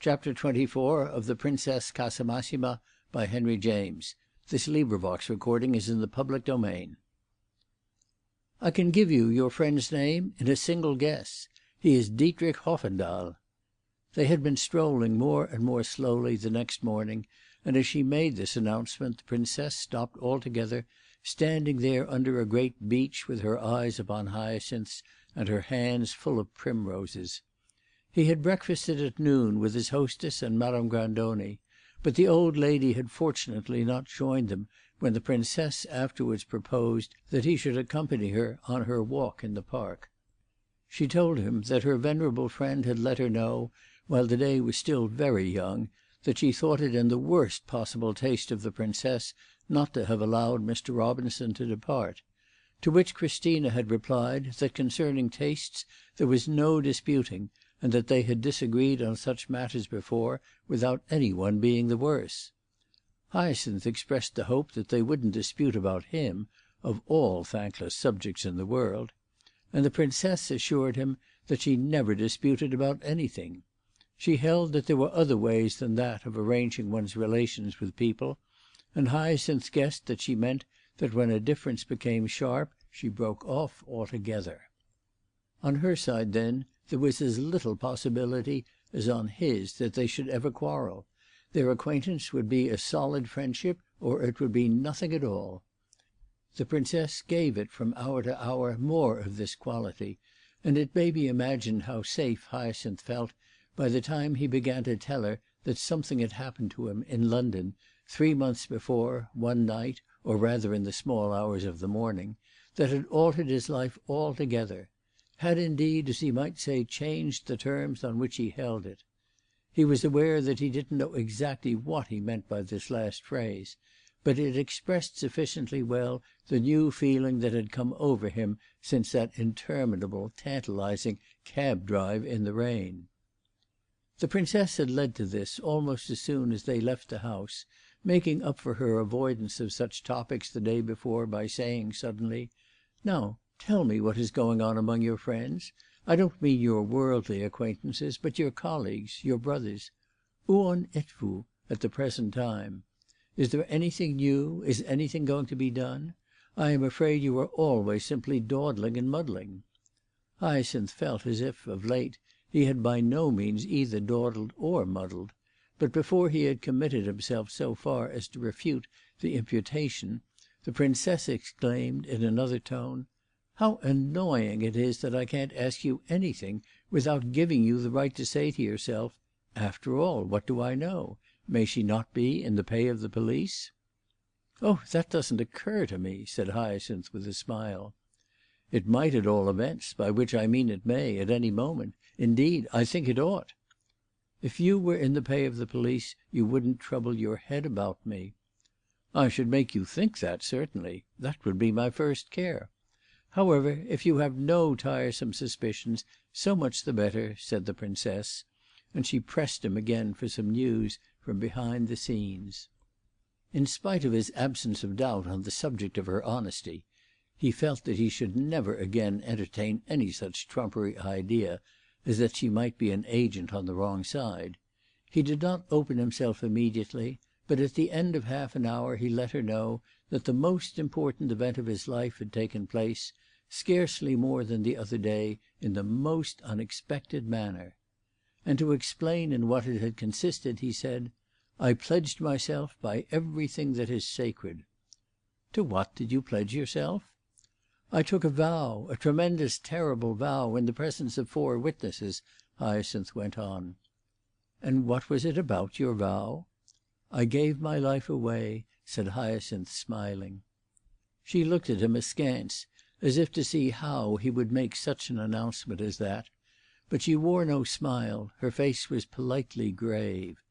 Chapter 24 of the Princess Casamassima by Henry James. This recording is in the public domain. I can give you your friend's name in a single guess. He is Dietrich Hoffendahl. They had been strolling more and more slowly the next morning, and as she made this announcement the Princess stopped altogether, standing there under a great beech with her eyes upon hyacinths and her hands full of primroses. He had breakfasted at noon with his hostess and Madame Grandoni, but the old lady had fortunately not joined them when the Princess afterwards proposed that he should accompany her on her walk in the park. She told him that her venerable friend had let her know, while the day was still very young, that she thought it in the worst possible taste of the Princess not to have allowed Mr. Robinson to depart; to which Christina had replied that concerning tastes there was no disputing, and that they had disagreed on such matters before without any one being the worse. Hyacinth expressed the hope that they wouldn't dispute about him, of all thankless subjects in the world, and the Princess assured him that she never disputed about anything. She held that there were other ways than that of arranging one's relations with people, and Hyacinth guessed that she meant that when a difference became sharp she broke off altogether. On her side, then, there was as little possibility as on his that they should ever quarrel. Their acquaintance would be a solid friendship, or it would be nothing at all. The Princess gave it from hour to hour more of this quality, and it may be imagined how safe Hyacinth felt by the time he began to tell her that something had happened to him in London 3 months before, one night, or rather in the small hours of the morning, that had altered his life altogether, had indeed, as he might say, changed the terms on which he held it. He was aware that he didn't know exactly what he meant by this last phrase, but it expressed sufficiently well the new feeling that had come over him since that interminable, tantalising cab drive in the rain. The Princess had led to this almost as soon as they left the house, making up for her avoidance of such topics the day before by saying suddenly, "Now, tell me what is going on among your friends. I don't mean your worldly acquaintances, but your colleagues, your brothers. Où en êtes-vous at the present time? Is there anything new? Is anything going to be done? I am afraid you are always simply dawdling and muddling." Hyacinth felt as if, of late, he had by no means either dawdled or muddled; but before he had committed himself so far as to refute the imputation, the Princess exclaimed in another tone, "How annoying it is that I can't ask you anything without giving you the right to say to yourself, 'After all, what do I know? May she not be in the pay of the police?'" "Oh, that doesn't occur to me," said Hyacinth with a smile. "It might at all events, by which I mean it may, at any moment. Indeed, I think it ought." "If you were in the pay of the police you wouldn't trouble your head about me." "I should make you think that, certainly. That would be my first care. However, if you have no tiresome suspicions, so much the better," said the Princess, and she pressed him again for some news from behind the scenes. In spite of his absence of doubt on the subject of her honesty, he felt that he should never again entertain any such trumpery idea as that she might be an agent on the wrong side. He did not open himself immediately, but at the end of half an hour he let her know that the most important event of his life had taken place, scarcely more than the other day, in the most unexpected manner. And to explain in what it had consisted, he said, "I pledged myself by everything that is sacred." "To what did you pledge yourself?" "I took a vow, a tremendous, terrible vow, in the presence of 4 witnesses," Hyacinth went on. "And what was it about your vow?" "I gave my life away," said Hyacinth, smiling. She looked at him askance, as if to see how he would make such an announcement as that, but she wore no smile, her face was politely grave.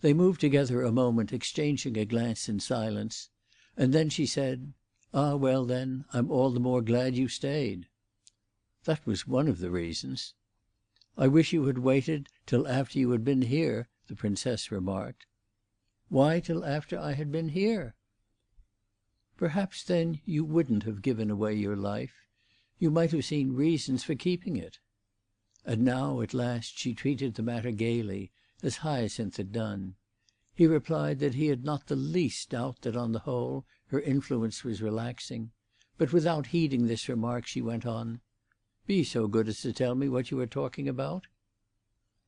They moved together a moment, exchanging a glance in silence, and then she said, "Ah, well, then, I'm all the more glad you stayed." "That was one of the reasons." "I wish you had waited till after you had been here," the Princess remarked. "Why till after I had been here?" "Perhaps then you wouldn't have given away your life. You might have seen reasons for keeping it." And now at last she treated the matter gaily, as Hyacinth had done. He replied that he had not the least doubt that on the whole her influence was relaxing; but without heeding this remark she went on, "Be so good as to tell me what you are talking about."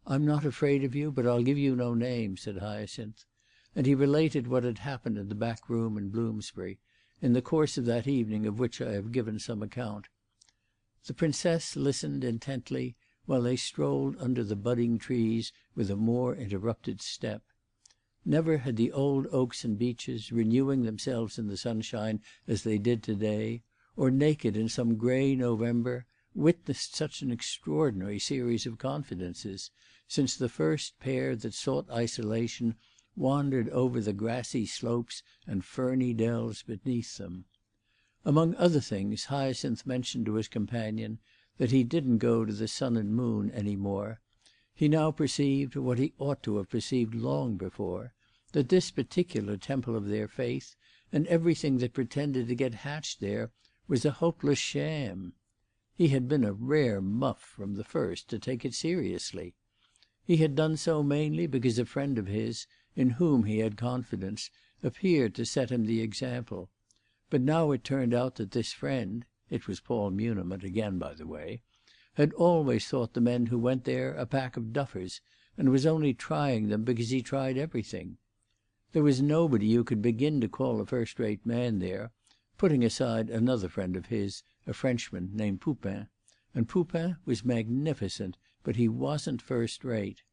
"I'm not afraid of you, but I'll give you no name," said Hyacinth; and he related what had happened in the back room in Bloomsbury, in the course of that evening of which I have given some account. The Princess listened intently while they strolled under the budding trees with a more interrupted step. Never had the old oaks and beeches, renewing themselves in the sunshine as they did to-day, or naked in some grey November, witnessed such an extraordinary series of confidences, since the first pair that sought isolation wandered over the grassy slopes and ferny dells beneath them. Among other things, Hyacinth mentioned to his companion that he didn't go to the Sun and Moon any more. He now perceived, what he ought to have perceived long before, that this particular temple of their faith, and everything that pretended to get hatched there, was a hopeless sham. He had been a rare muff from the first to take it seriously. He had done so mainly because a friend of his, in whom he had confidence, appeared to set him the example. But now it turned out that this friend—it was Paul Muniment again, by the way—had always thought the men who went there a pack of duffers, and was only trying them because he tried everything. There was nobody you could begin to call a first-rate man there, putting aside another friend of his, a Frenchman named Poupin, and Poupin was magnificent, but he wasn't first-rate.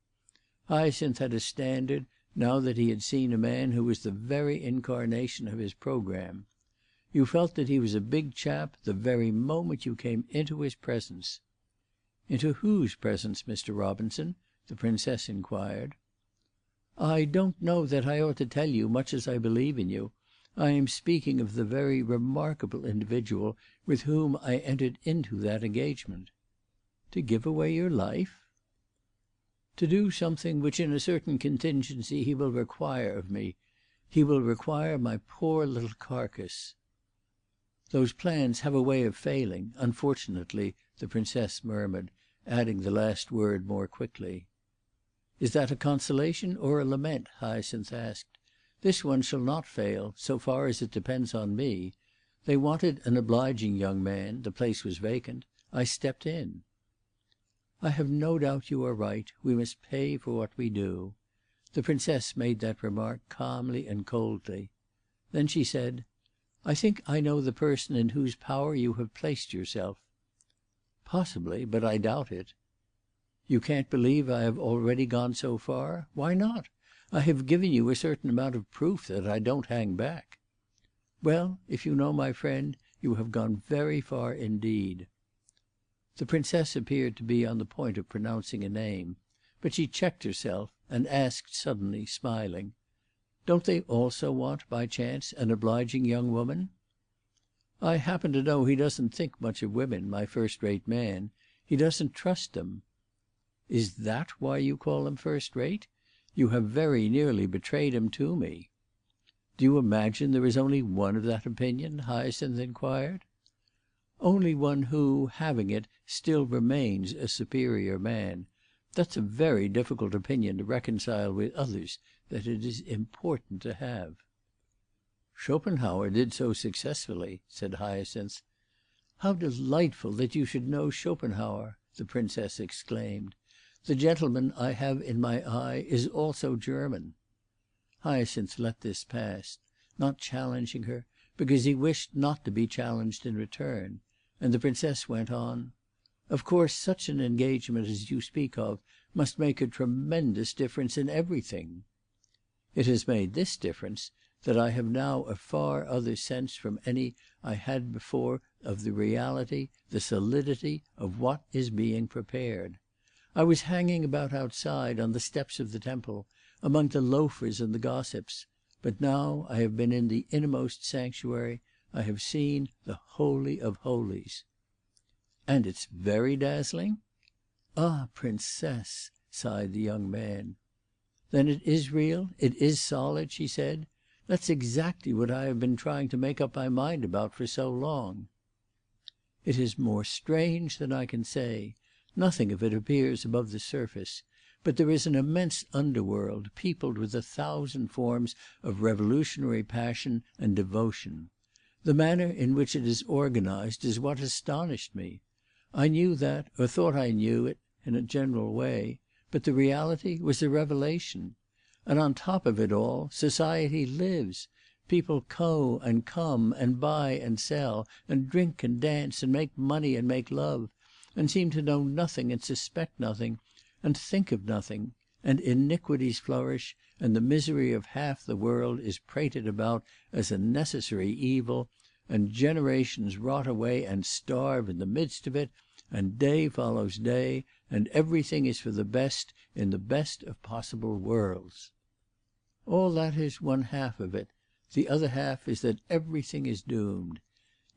Hyacinth had a standard now that he had seen a man who was the very incarnation of his programme. You felt that he was a big chap the very moment you came into his presence. "Into whose presence, Mr. Robinson?" the Princess inquired. "I don't know that I ought to tell you, much as I believe in you. I am speaking of the very remarkable individual with whom I entered into that engagement." "To give away your life?" "To do something which in a certain contingency he will require of me. He will require my poor little carcass." "Those plans have a way of failing, unfortunately," the Princess murmured, adding the last word more quickly. "Is that a consolation or a lament?" Hyacinth asked. "This one shall not fail, so far as it depends on me. They wanted an obliging young man; the place was vacant. I stepped in." "I have no doubt you are right. We must pay for what we do." The Princess made that remark calmly and coldly. Then she said, "I think I know the person in whose power you have placed yourself." "Possibly, but I doubt it." "You can't believe I have already gone so far? Why not? I have given you a certain amount of proof that I don't hang back." "Well, if you know my friend, you have gone very far indeed." The Princess appeared to be on the point of pronouncing a name, but she checked herself and asked suddenly, smiling, "Don't they also want, by chance, an obliging young woman?" "I happen to know he doesn't think much of women, my first-rate man. He doesn't trust them." "Is that why you call him first-rate? You have very nearly betrayed him to me." "Do you imagine there is only one of that opinion?" Hyacinth inquired. "Only one who, having it, still remains a superior man. That's a very difficult opinion to reconcile with others that it is important to have." "Schopenhauer did so successfully," said Hyacinth. "How delightful that you should know Schopenhauer!" the Princess exclaimed. "The gentleman I have in my eye is also German." Hyacinth let this pass, not challenging her, because he wished not to be challenged in return, and the Princess went on, "Of course such an engagement as you speak of must make a tremendous difference in everything." "It has made this difference, that I have now a far other sense from any I had before of the reality, the solidity, of what is being prepared. I was hanging about outside, on the steps of the temple, among the loafers and the gossips, but now I have been in the innermost sanctuary, I have seen the Holy of Holies." "And it's very dazzling?" "Ah, Princess!" sighed the young man. "Then it is real? It is solid?" she said. "That's exactly what I have been trying to make up my mind about for so long." "It is more strange than I can say. Nothing of it appears above the surface. But there is an immense underworld, peopled with 1,000 forms of revolutionary passion and devotion. The manner in which it is organized is what astonished me. I knew that, or thought I knew it, in a general way, but the reality was a revelation. And on top of it all, society lives. People go and come and buy and sell and drink and dance and make money and make love, and seem to know nothing and suspect nothing and think of nothing, and iniquities flourish, and the misery of half the world is prated about as a necessary evil, and generations rot away and starve in the midst of it, and day follows day, and everything is for the best in the best of possible worlds. All that is one half of it. The other half is that everything is doomed.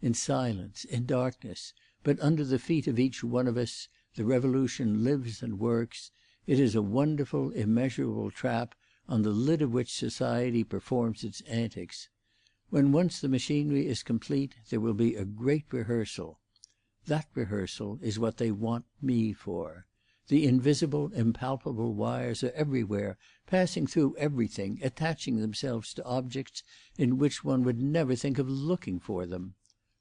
In silence, in darkness, but under the feet of each one of us, the revolution lives and works. It is a wonderful, immeasurable trap, on the lid of which society performs its antics. When once the machinery is complete, there will be a great rehearsal. That rehearsal is what they want me for. The invisible, impalpable wires are everywhere, passing through everything, attaching themselves to objects in which one would never think of looking for them.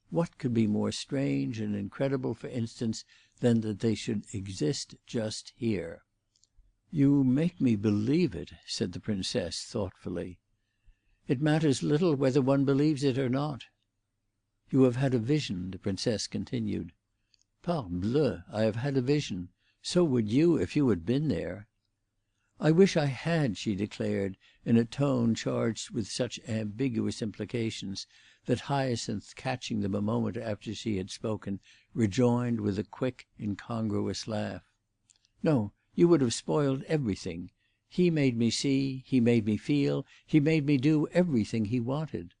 What could be more strange and incredible, for instance, than that they should exist just here? "You make me believe it," said the Princess thoughtfully. "It matters little whether one believes it or not." "You have had a vision," the Princess continued. "Parbleu, I have had a vision. So would you if you had been there." "I wish I had," she declared, in a tone charged with such ambiguous implications that Hyacinth, catching them a moment after she had spoken, rejoined with a quick, incongruous laugh. "No, you would have spoiled everything. He made me see, he made me feel, he made me do everything he wanted."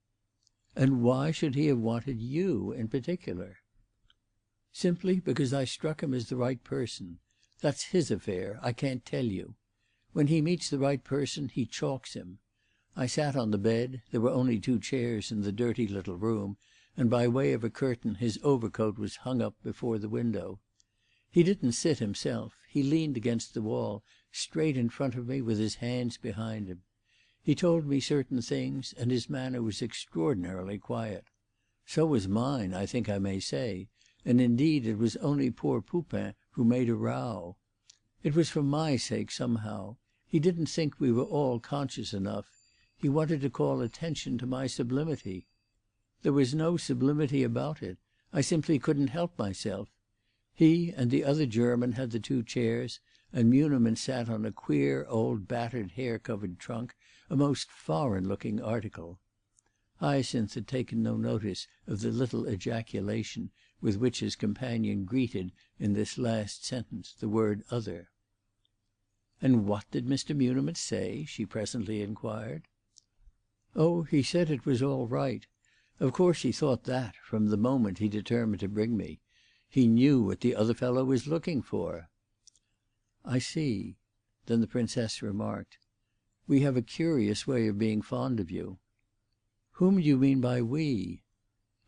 "And why should he have wanted you in particular?" "Simply because I struck him as the right person. That's his affair. I can't tell you. When he meets the right person, he chalks him. I sat on the bed, there were only 2 chairs in the dirty little room, and by way of a curtain his overcoat was hung up before the window. He didn't sit himself. He leaned against the wall, straight in front of me, with his hands behind him. He told me certain things, and his manner was extraordinarily quiet. So was mine, I think I may say, and indeed it was only poor Poupin who made a row. It was for my sake, somehow. He didn't think we were all conscious enough. He wanted to call attention to my sublimity. There was no sublimity about it. I simply couldn't help myself. He and the other German had the 2 chairs, and Muniment sat on a queer old battered hair-covered trunk, a most foreign-looking article." Hyacinth had taken no notice of the little ejaculation with which his companion greeted in this last sentence the word other. "And what did Mr. Muniment say?" she presently inquired. "Oh, he said it was all right. Of course he thought that, from the moment he determined to bring me. He knew what the other fellow was looking for." "I see." Then the Princess remarked, "We have a curious way of being fond of you." "Whom do you mean by we?"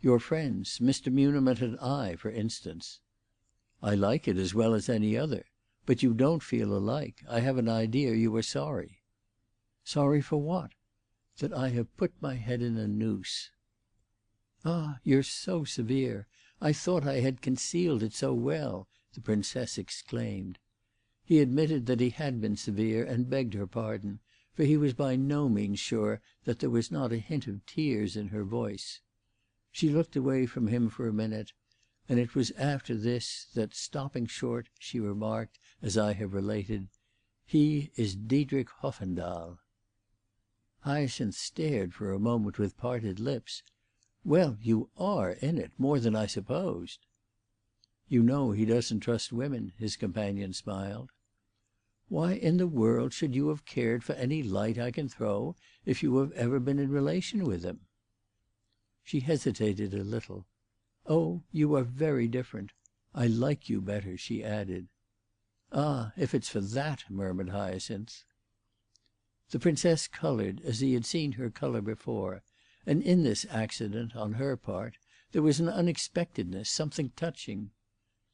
"Your friends, Mr. Muniment and I, for instance." "I like it as well as any other. But you don't feel alike. I have an idea you are sorry." "Sorry for what?" "That I have put my head in a noose." "Ah, you're so severe. I thought I had concealed it so well," the Princess exclaimed. He admitted that he had been severe, and begged her pardon, for he was by no means sure that there was not a hint of tears in her voice. She looked away from him for a minute, and it was after this that, stopping short, she remarked, as I have related, "He is Diedrich Hoffendahl." Hyacinth stared for a moment with parted lips. "Well, you are in it, more than I supposed." "You know he doesn't trust women," his companion smiled. "Why in the world should you have cared for any light I can throw if you have ever been in relation with him?" She hesitated a little. "Oh, you are very different. I like you better," she added. "Ah, if it's for that!" murmured Hyacinth. The Princess coloured as he had seen her colour before, and in this accident, on her part, there was an unexpectedness, something touching.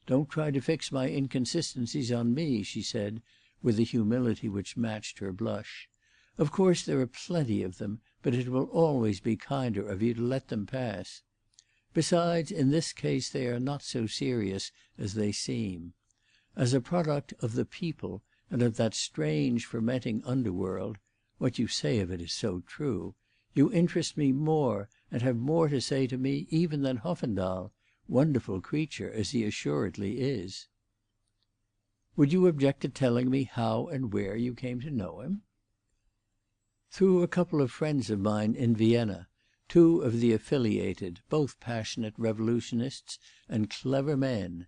"Don't try to fix my inconsistencies on me," she said, with a humility which matched her blush. "Of course there are plenty of them, but it will always be kinder of you to let them pass. Besides, in this case they are not so serious as they seem. As a product of the people and of that strange fermenting underworld—what you say of it is so true—you interest me more and have more to say to me even than Hoffendahl, wonderful creature as he assuredly is." "Would you object to telling me how and where you came to know him?" "Through a couple of friends of mine in Vienna, two of the affiliated, both passionate revolutionists and clever men.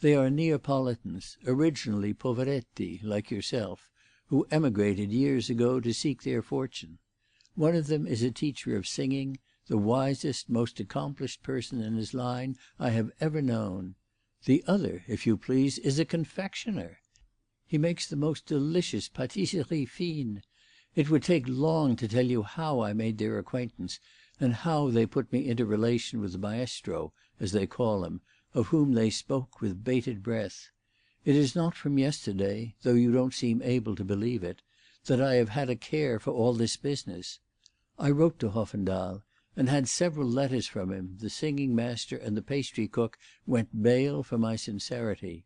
They are Neapolitans, originally poveretti, like yourself, who emigrated years ago to seek their fortune. One of them is a teacher of singing, the wisest, most accomplished person in his line I have ever known. The other, if you please, is a confectioner. He makes the most delicious pâtisseries fines. It would take long to tell you how I made their acquaintance, and how they put me into relation with the maestro, as they call him, of whom they spoke with bated breath. It is not from yesterday, though you don't seem able to believe it, that I have had a care for all this business. I wrote to Hoffendahl, and had several letters from him. The singing master and the pastry cook went bail for my sincerity.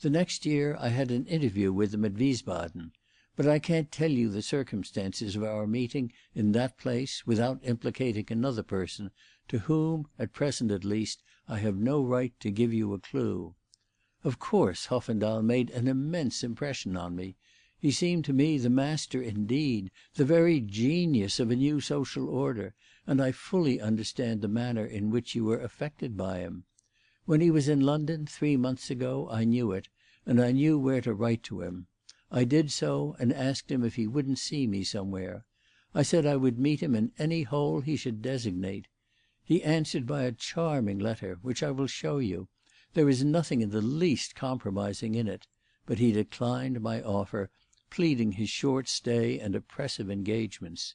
The next year I had an interview with him at Wiesbaden, but I can't tell you the circumstances of our meeting in that place without implicating another person, to whom, at present at least, I have no right to give you a clue. Of course Hoffendahl made an immense impression on me. He seemed to me the master indeed, the very genius of a new social order, and I fully understand the manner in which you were affected by him. When he was in London 3 months ago I knew it, and I knew where to write to him. I did so, and asked him if he wouldn't see me somewhere. I said I would meet him in any hole he should designate. He answered by a charming letter, which I will show you. There is nothing in the least compromising in it. But he declined my offer, pleading his short stay and oppressive engagements.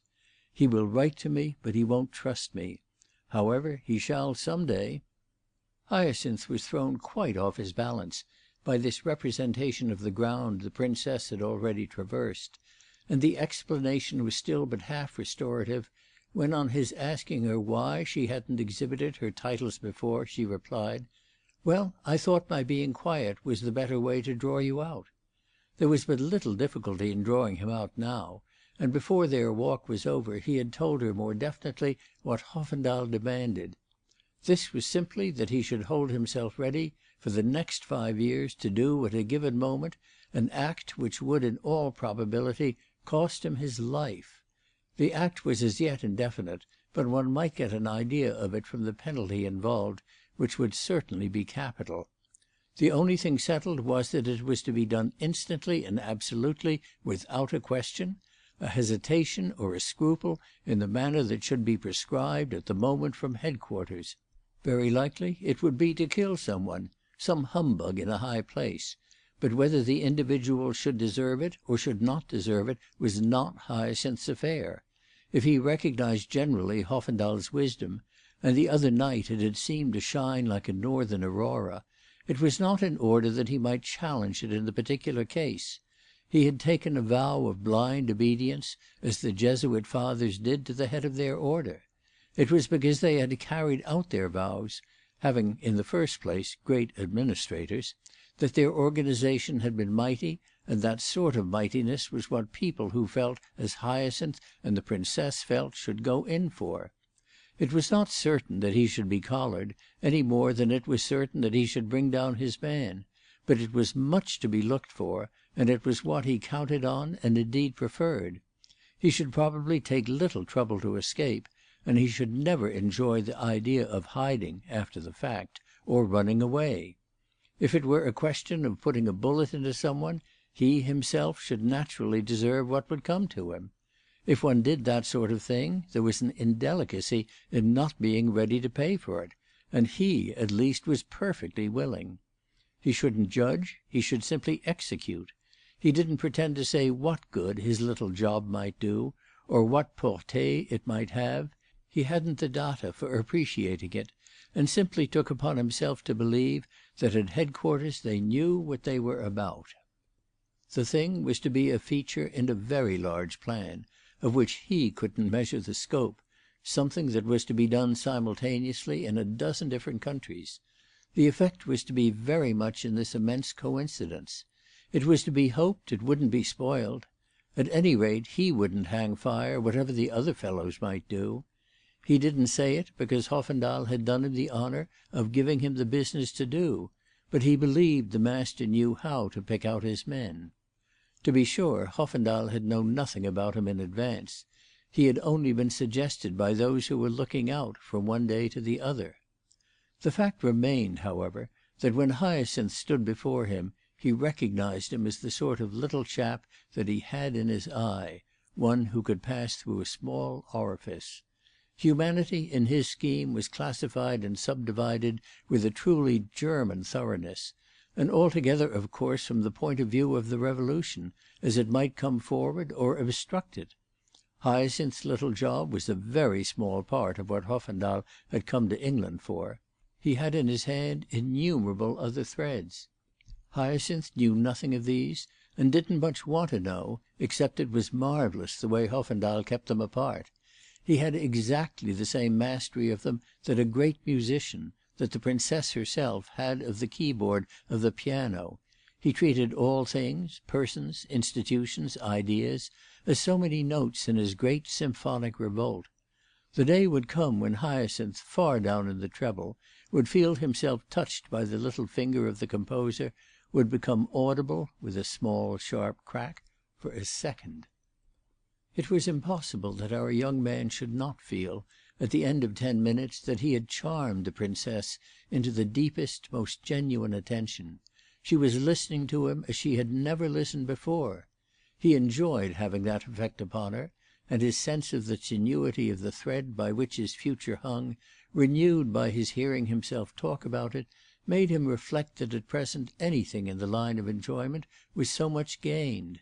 He will write to me, but he won't trust me. However, he shall some day." Hyacinth was thrown quite off his balance by this representation of the ground the Princess had already traversed, and the explanation was still but half restorative, when on his asking her why she hadn't exhibited her titles before, she replied, "Well, I thought my being quiet was the better way to draw you out." There was but little difficulty in drawing him out now, and before their walk was over he had told her more definitely what Hoffendahl demanded. This was simply that he should hold himself ready, for the next 5 years, to do, at a given moment, an act which would in all probability cost him his life. The act was as yet indefinite, but one might get an idea of it from the penalty involved, which would certainly be capital. The only thing settled was that it was to be done instantly and absolutely, without a question, a hesitation or a scruple, in the manner that should be prescribed at the moment from headquarters. Very likely it would be to kill some humbug in a high place, but whether the individual should deserve it or should not deserve it was not Hyacinth's affair. If he recognised generally Hoffendahl's wisdom, and the other night it had seemed to shine like a northern aurora, it was not in order that he might challenge it in the particular case. He had taken a vow of blind obedience, as the Jesuit fathers did to the head of their order. It was because they had carried out their vows, having, in the first place, great administrators, that their organization had been mighty, and that sort of mightiness was what people who felt as Hyacinth and the Princess felt should go in for. It was not certain that he should be collared, any more than it was certain that he should bring down his man, but it was much to be looked for, and it was what he counted on and indeed preferred. He should probably take little trouble to escape, and he should never enjoy the idea of hiding, after the fact, or running away. If it were a question of putting a bullet into someone, he himself should naturally deserve what would come to him. If one did that sort of thing, there was an indelicacy in not being ready to pay for it, and he, at least, was perfectly willing. He shouldn't judge, he should simply execute. He didn't pretend to say what good his little job might do, or what portée it might have. He hadn't the data for appreciating it, and simply took upon himself to believe that at headquarters they knew what they were about. The thing was to be a feature in a very large plan, of which he couldn't measure the scope, something that was to be done simultaneously in a dozen different countries. The effect was to be very much in this immense coincidence. It was to be hoped it wouldn't be spoiled. At any rate, he wouldn't hang fire, whatever the other fellows might do. He didn't say it because Hoffendahl had done him the honour of giving him the business to do, but he believed the master knew how to pick out his men. To be sure, Hoffendahl had known nothing about him in advance. He had only been suggested by those who were looking out from one day to the other. The fact remained, however, that when Hyacinth stood before him, he recognised him as the sort of little chap that he had in his eye, one who could pass through a small orifice. Humanity in his scheme was classified and subdivided with a truly German thoroughness, and altogether, of course, from the point of view of the Revolution, as it might come forward or obstruct it. Hyacinth's little job was a very small part of what Hoffendahl had come to England for. He had in his hand innumerable other threads. Hyacinth knew nothing of these, and didn't much want to know, except it was marvellous the way Hoffendahl kept them apart. He had exactly the same mastery of them that a great musician, that the Princess herself, had of the keyboard of the piano. He treated all things, persons, institutions, ideas, as so many notes in his great symphonic revolt. The day would come when Hyacinth, far down in the treble, would feel himself touched by the little finger of the composer, would become audible, with a small sharp crack, for a second. It was impossible that our young man should not feel, at the end of 10 minutes, that he had charmed the Princess into the deepest, most genuine attention. She was listening to him as she had never listened before. He enjoyed having that effect upon her, and his sense of the tenuity of the thread by which his future hung, renewed by his hearing himself talk about it, made him reflect that at present anything in the line of enjoyment was so much gained.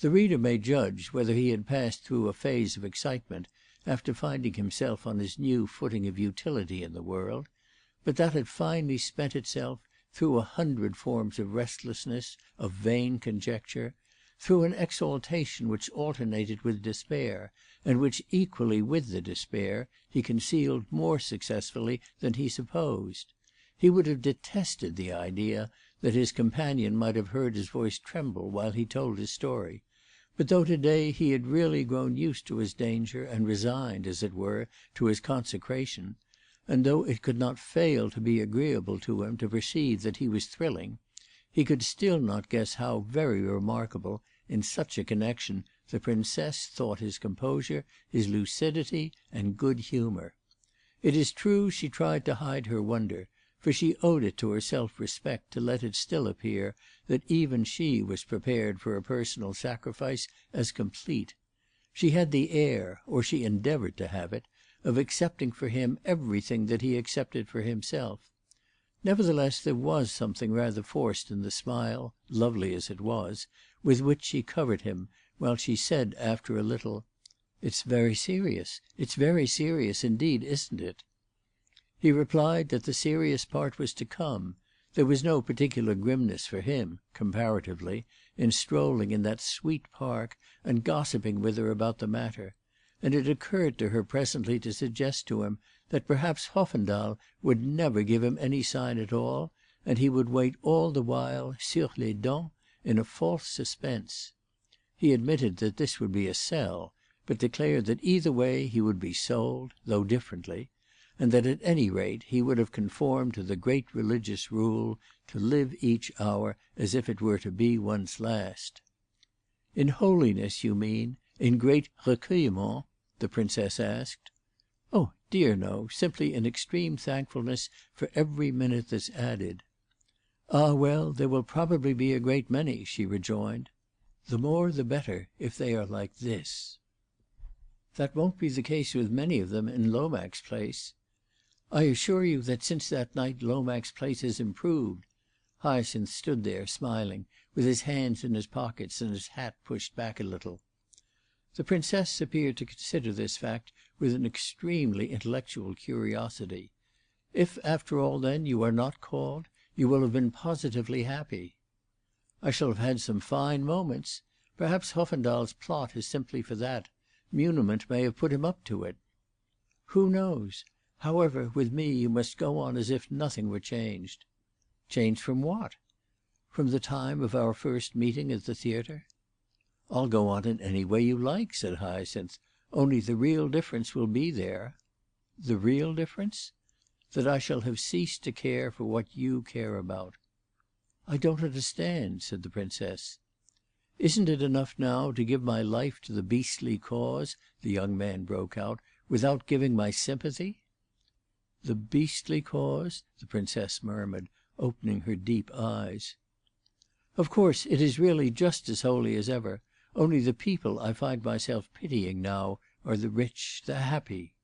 The reader may judge whether he had passed through a phase of excitement after finding himself on his new footing of utility in the world, but that had finally spent itself through 100 forms of restlessness, of vain conjecture, through an exaltation which alternated with despair, and which, equally with the despair, he concealed more successfully than he supposed. He would have detested the idea that his companion might have heard his voice tremble while he told his story; but though to-day he had really grown used to his danger and resigned, as it were, to his consecration, and though it could not fail to be agreeable to him to perceive that he was thrilling, he could still not guess how very remarkable, in such a connection, the Princess thought his composure, his lucidity, and good humour. It is true she tried to hide her wonder, for she owed it to her self-respect to let it still appear that even she was prepared for a personal sacrifice as complete. She had the air, or she endeavoured to have it, of accepting for him everything that he accepted for himself. Nevertheless, there was something rather forced in the smile, lovely as it was, with which she covered him, while she said after a little, "It's very serious. It's very serious indeed, isn't it?" He replied that the serious part was to come. There was no particular grimness for him, comparatively, in strolling in that sweet park and gossiping with her about the matter; and it occurred to her presently to suggest to him that perhaps Hoffendahl would never give him any sign at all, and he would wait all the while, sur les dents, in a false suspense. He admitted that this would be a sell, but declared that either way he would be sold, though differently, and that at any rate he would have conformed to the great religious rule to live each hour as if it were to be one's last. "In holiness, you mean? In great recueillement?" the Princess asked. "Oh dear no, simply in extreme thankfulness for every minute that's added." "Ah well, there will probably be a great many," she rejoined. "The more the better, if they are like this." "That won't be the case with many of them in Lomax Place." "I assure you that since that night Lomax Place has improved." Hyacinth stood there, smiling, with his hands in his pockets and his hat pushed back a little. The Princess appeared to consider this fact with an extremely intellectual curiosity. "If, after all, then, you are not called, you will have been positively happy." I shall have had some fine moments. Perhaps Hoffendaal's plot is simply for that. Muniment may have put him up to it. Who knows? However, with me you must go on as if nothing were changed." "Changed from what?" "From the time of our first meeting at the theatre." "I'll go on in any way you like," said Hyacinth. "Only the real difference will be there." "The real difference?" "That I shall have ceased to care for what you care about." "I don't understand," said the Princess. "Isn't it enough now to give my life to the beastly cause," the young man broke out, "without giving my sympathy?" "The beastly cause?" the Princess murmured, opening her deep eyes. "Of course it is really just as holy as ever, only the people I find myself pitying now are the rich, the happy."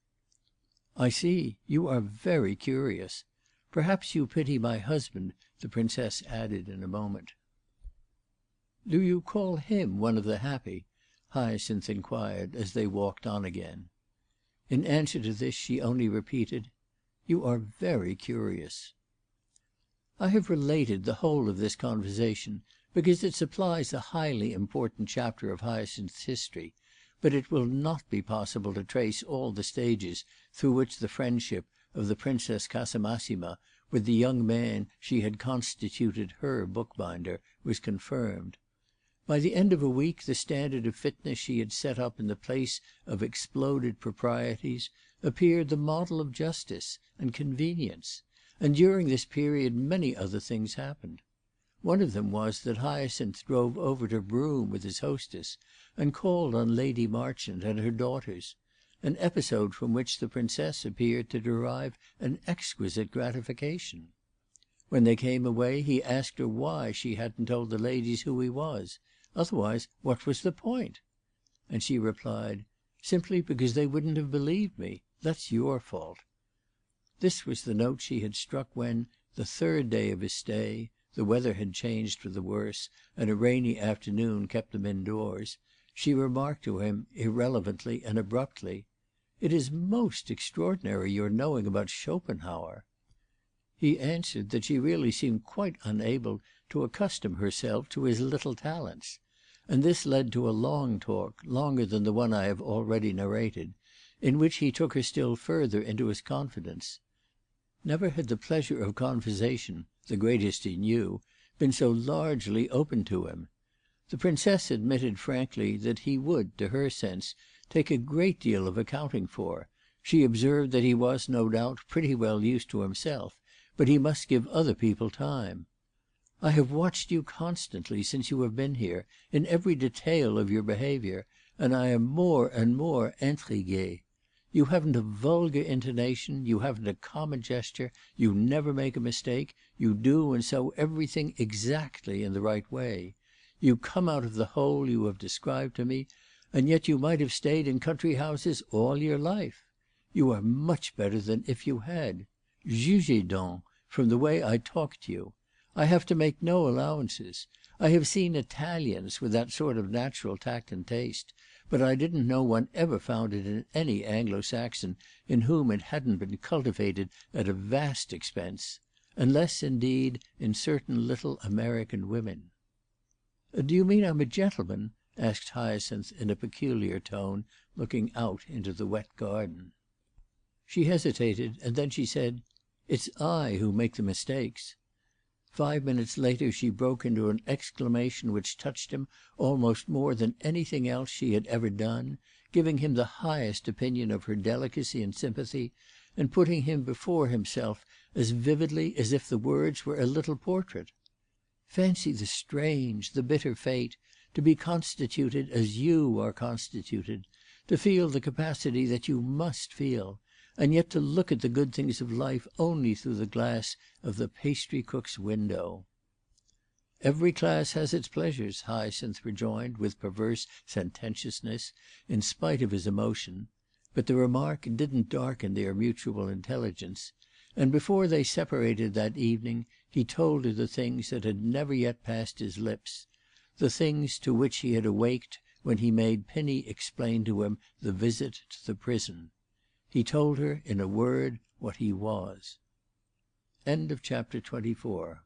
"I see. You are very curious. Perhaps you pity my husband," the Princess added in a moment. "Do you call him one of the happy?" Hyacinth inquired as they walked on again. In answer to this she only repeated, "You are very curious." I have related the whole of this conversation because it supplies a highly important chapter of Hyacinth's history, but it will not be possible to trace all the stages through which the friendship of the Princess Casamassima with the young man she had constituted her bookbinder was confirmed. By the end of a week the standard of fitness she had set up in the place of exploded proprieties appeared the model of justice and convenience, and during this period many other things happened. One of them was that Hyacinth drove over to Broome with his hostess and called on Lady Marchant and her daughters, an episode from which the Princess appeared to derive an exquisite gratification. When they came away he asked her why she hadn't told the ladies who he was. Otherwise, what was the point? And she replied, "Simply because they wouldn't have believed me. That's your fault." This was the note she had struck when, the third day of his stay, the weather had changed for the worse, and a rainy afternoon kept them indoors, she remarked to him, irrelevantly and abruptly, "It is most extraordinary your knowing about Schopenhauer." He answered that she really seemed quite unable to accustom herself to his little talents; and this led to a long talk, longer than the one I have already narrated, in which he took her still further into his confidence. Never had the pleasure of conversation, the greatest he knew, been so largely open to him. The Princess admitted frankly that he would, to her sense, take a great deal of accounting for. She observed that he was, no doubt, pretty well used to himself, but he must give other people time. "I have watched you constantly since you have been here, in every detail of your behaviour, and I am more and more intrigué. You haven't a vulgar intonation, you haven't a common gesture, you never make a mistake, you do and so everything exactly in the right way. You come out of the hole you have described to me, and yet you might have stayed in country houses all your life. You are much better than if you had. Jugez donc, from the way I talk to you. I have to make no allowances. I have seen Italians with that sort of natural tact and taste, but I didn't know one ever found it in any Anglo-Saxon in whom it hadn't been cultivated at a vast expense, unless, indeed, in certain little American women." "Do you mean I'm a gentleman?" asked Hyacinth in a peculiar tone, looking out into the wet garden. She hesitated, and then she said, "It's I who make the mistakes." 5 minutes later she broke into an exclamation which touched him almost more than anything else she had ever done, giving him the highest opinion of her delicacy and sympathy, and putting him before himself as vividly as if the words were a little portrait. "Fancy the strange, the bitter fate, to be constituted as you are constituted, to feel the capacity that you must feel, and yet to look at the good things of life only through the glass of the pastry-cook's window." "Every class has its pleasures," Hyacinth rejoined with perverse sententiousness, in spite of his emotion; but the remark didn't darken their mutual intelligence, and before they separated that evening he told her the things that had never yet passed his lips, the things to which he had awaked when he made Penny explain to him the visit to the prison. He told her, in a word, what he was. End of Chapter 24.